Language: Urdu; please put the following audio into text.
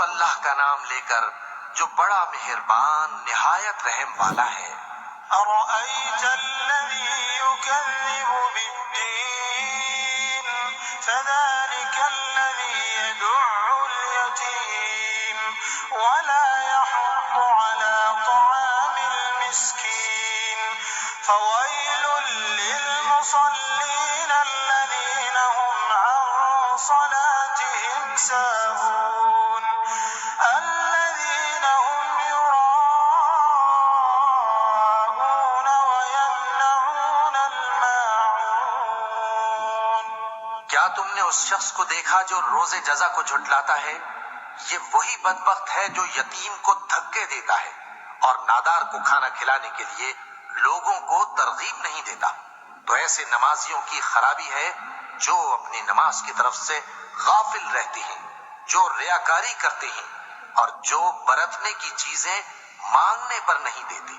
اللہ کا نام لے کر جو بڑا مہربان نہایت رحم والا ہے۔ أرأيت الذي يكذب بالدين فذلك الذي يدع اليتيم ولا يحض على طعام المسكين فويل للمصلين الذين هم عن صلاتهم ساهون الذين هم يراءون ويمنعون الماعون۔ کیا تم نے اس شخص کو دیکھا جو روز جزا کو جھٹلاتا ہے؟ یہ وہی بدبخت ہے جو یتیم کو دھکے دیتا ہے اور نادار کو کھانا کھلانے کے لیے لوگوں کو ترغیب نہیں دیتا۔ تو ایسے نمازیوں کی خرابی ہے جو اپنی نماز کی طرف سے غافل رہتے ہیں، جو ریاکاری کرتے ہیں اور جو برتنے کی چیزیں مانگنے پر نہیں دیتے۔